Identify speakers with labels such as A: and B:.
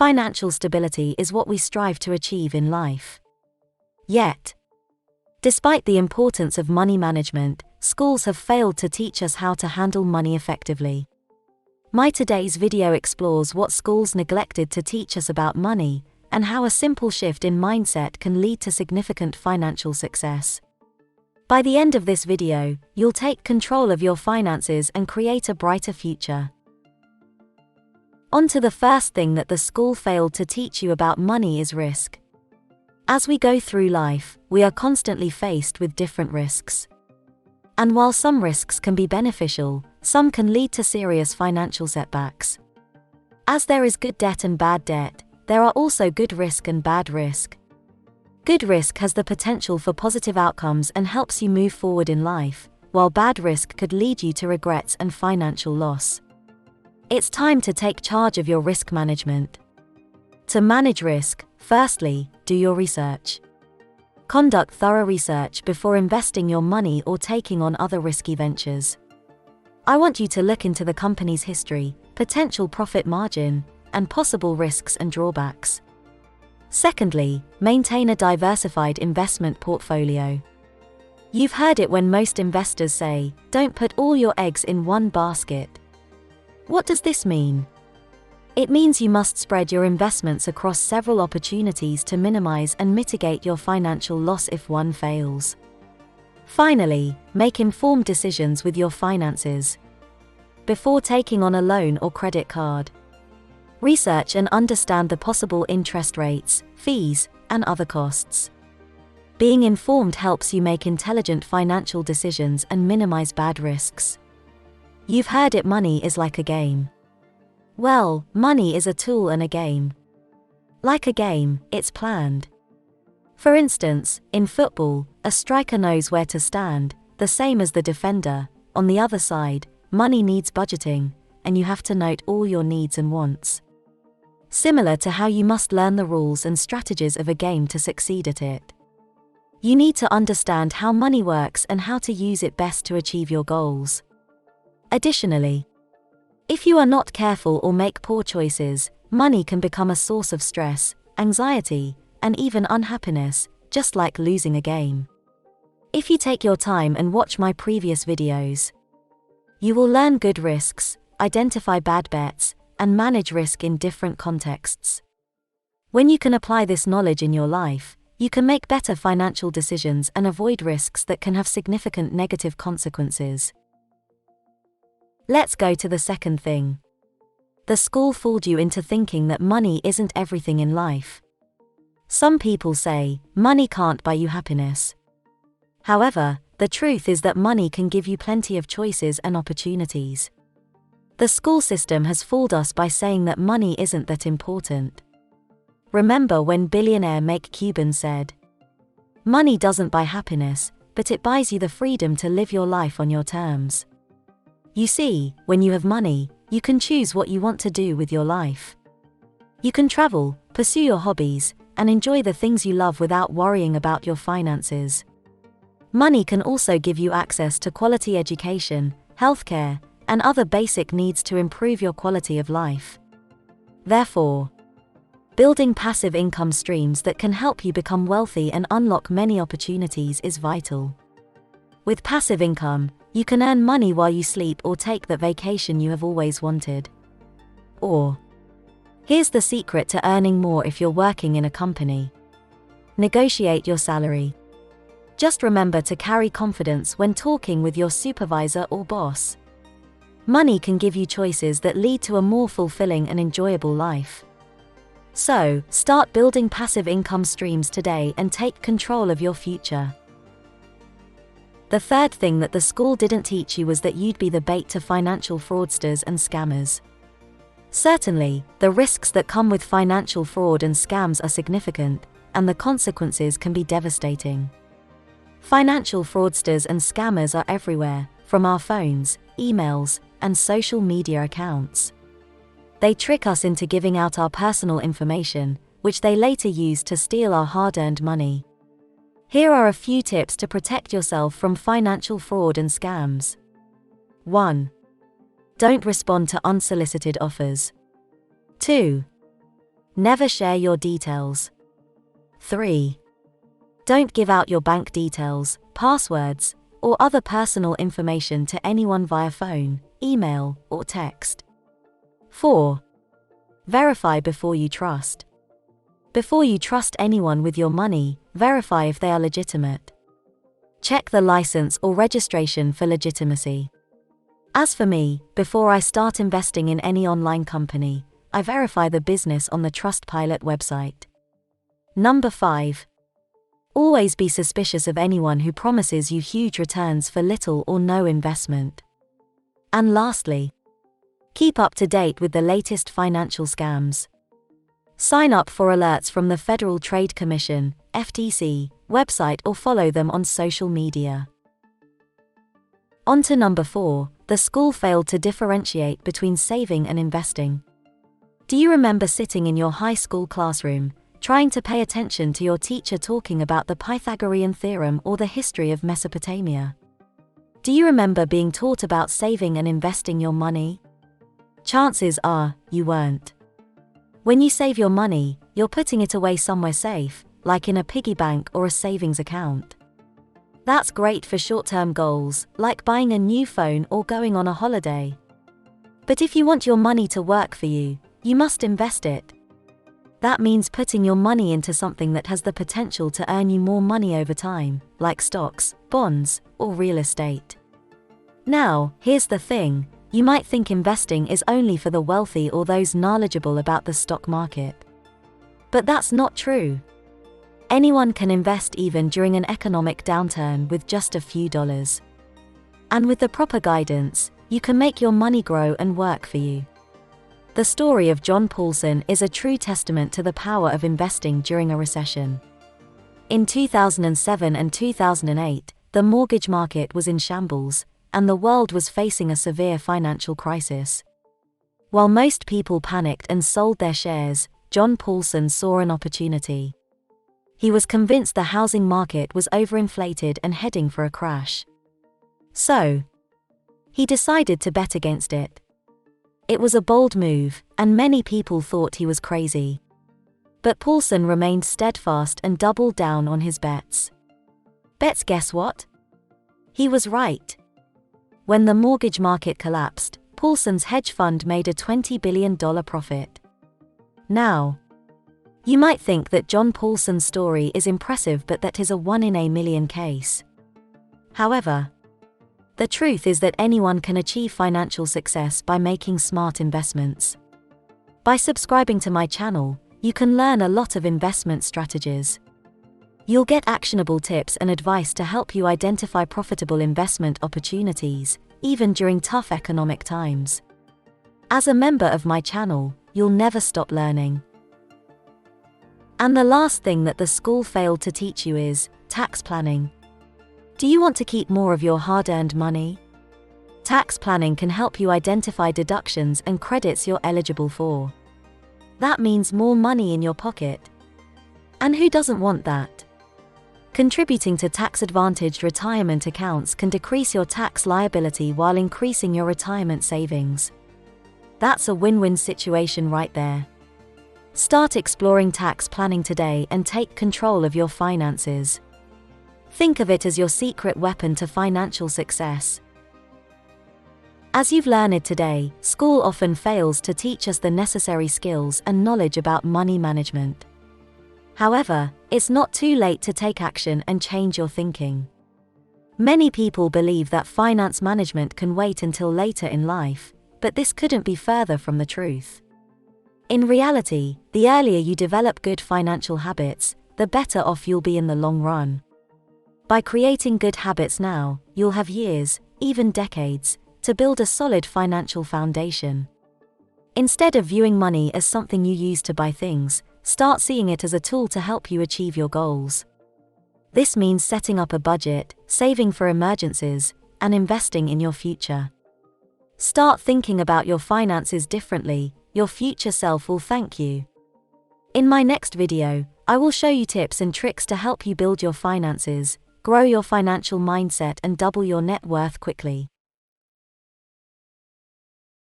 A: Financial stability is what we strive to achieve in life. Yet, despite the importance of money management, schools have failed to teach us how to handle money effectively. My today's video explores what schools neglected to teach us about money, and how a simple shift in mindset can lead to significant financial success. By the end of this video, you'll take control of your finances and create a brighter future. On to the first thing that the school failed to teach you about money is risk. As we go through life, we are constantly faced with different risks. And while some risks can be beneficial, some can lead to serious financial setbacks. As there is good debt and bad debt, there are also good risk and bad risk. Good risk has the potential for positive outcomes and helps you move forward in life, while bad risk could lead you to regrets and financial loss. It's time to take charge of your risk management. To manage risk, firstly, do your research. Conduct thorough research before investing your money or taking on other risky ventures. I want you to look into the company's history, potential profit margin, and possible risks and drawbacks. Secondly, maintain a diversified investment portfolio. You've heard it when most investors say, "Don't put all your eggs in one basket." What does this mean? It means you must spread your investments across several opportunities to minimize and mitigate your financial loss if one fails. Finally, make informed decisions with your finances. Before taking on a loan or credit card, research and understand the possible interest rates, fees, and other costs. Being informed helps you make intelligent financial decisions and minimize bad risks. You've heard it, money is like a game. Well, money is a tool and a game. Like a game, it's planned. For instance, in football, a striker knows where to stand, the same as the defender. On the other side, money needs budgeting, and you have to note all your needs and wants. Similar to how you must learn the rules and strategies of a game to succeed at it. You need to understand how money works and how to use it best to achieve your goals. Additionally, if you are not careful or make poor choices, money can become a source of stress, anxiety, and even unhappiness, just like losing a game. If you take your time and watch my previous videos, you will learn good risks, identify bad bets, and manage risk in different contexts. When you can apply this knowledge in your life, you can make better financial decisions and avoid risks that can have significant negative consequences. Let's go to the second thing. The school fooled you into thinking that money isn't everything in life. Some people say, money can't buy you happiness. However, the truth is that money can give you plenty of choices and opportunities. The school system has fooled us by saying that money isn't that important. Remember when billionaire Mark Cuban said, "Money doesn't buy happiness, but it buys you the freedom to live your life on your terms." You see, when you have money, you can choose what you want to do with your life. You can travel, pursue your hobbies, and enjoy the things you love without worrying about your finances. Money can also give you access to quality education, healthcare, and other basic needs to improve your quality of life. Therefore, building passive income streams that can help you become wealthy and unlock many opportunities is vital. With passive income, you can earn money while you sleep or take that vacation you have always wanted. Or, here's the secret to earning more if you're working in a company. Negotiate your salary. Just remember to carry confidence when talking with your supervisor or boss. Money can give you choices that lead to a more fulfilling and enjoyable life. So, start building passive income streams today and take control of your future. The third thing that the school didn't teach you was that you'd be the bait to financial fraudsters and scammers. Certainly, the risks that come with financial fraud and scams are significant, and the consequences can be devastating. Financial fraudsters and scammers are everywhere, from our phones, emails, and social media accounts. They trick us into giving out our personal information, which they later use to steal our hard-earned money. Here are a few tips to protect yourself from financial fraud and scams. 1. Don't respond to unsolicited offers. 2. Never share your details. 3. Don't give out your bank details, passwords, or other personal information to anyone via phone, email, or text. 4. Verify before you trust. Before you trust anyone with your money, verify if they are legitimate. Check the license or registration for legitimacy. As for me, before I start investing in any online company, I verify the business on the Trustpilot website. Number 5. Always be suspicious of anyone who promises you huge returns for little or no investment. And lastly, keep up to date with the latest financial scams. Sign up for alerts from the Federal Trade Commission, FTC, website or follow them on social media. On to number 4, the school failed to differentiate between saving and investing. Do you remember sitting in your high school classroom, trying to pay attention to your teacher talking about the Pythagorean theorem or the history of Mesopotamia? Do you remember being taught about saving and investing your money? Chances are, you weren't. When you save your money, you're putting it away somewhere safe, like in a piggy bank or a savings account. That's great for short-term goals, like buying a new phone or going on a holiday. But if you want your money to work for you, you must invest it. That means putting your money into something that has the potential to earn you more money over time, like stocks, bonds, or real estate. Now, here's the thing. You might think investing is only for the wealthy or those knowledgeable about the stock market. But that's not true. Anyone can invest even during an economic downturn with just a few dollars. And with the proper guidance, you can make your money grow and work for you. The story of John Paulson is a true testament to the power of investing during a recession. In 2007 and 2008, the mortgage market was in shambles, and the world was facing a severe financial crisis. While most people panicked and sold their shares, John Paulson saw an opportunity. He was convinced the housing market was overinflated and heading for a crash. So, he decided to bet against it. It was a bold move, and many people thought he was crazy. But Paulson remained steadfast and doubled down on his bets. But guess what? He was right. When the mortgage market collapsed, Paulson's hedge fund made a $20 billion profit. Now, you might think that John Paulson's story is impressive, but that is a 1 in a million case. However, the truth is that anyone can achieve financial success by making smart investments. By subscribing to my channel, you can learn a lot of investment strategies. You'll get actionable tips and advice to help you identify profitable investment opportunities, even during tough economic times. As a member of my channel, you'll never stop learning. And the last thing that the school failed to teach you is tax planning. Do you want to keep more of your hard-earned money? Tax planning can help you identify deductions and credits you're eligible for. That means more money in your pocket. And who doesn't want that? Contributing to tax-advantaged retirement accounts can decrease your tax liability while increasing your retirement savings. That's a win-win situation right there. Start exploring tax planning today and take control of your finances. Think of it as your secret weapon to financial success. As you've learned today, school often fails to teach us the necessary skills and knowledge about money management. However, it's not too late to take action and change your thinking. Many people believe that finance management can wait until later in life, but this couldn't be further from the truth. In reality, the earlier you develop good financial habits, the better off you'll be in the long run. By creating good habits now, you'll have years, even decades, to build a solid financial foundation. Instead of viewing money as something you use to buy things, start seeing it as a tool to help you achieve your goals. This means setting up a budget, saving for emergencies, and investing in your future. Start thinking about your finances differently. Your future self will thank you. In my next video, I will show you tips and tricks to help you build your finances, grow your financial mindset and double your net worth quickly.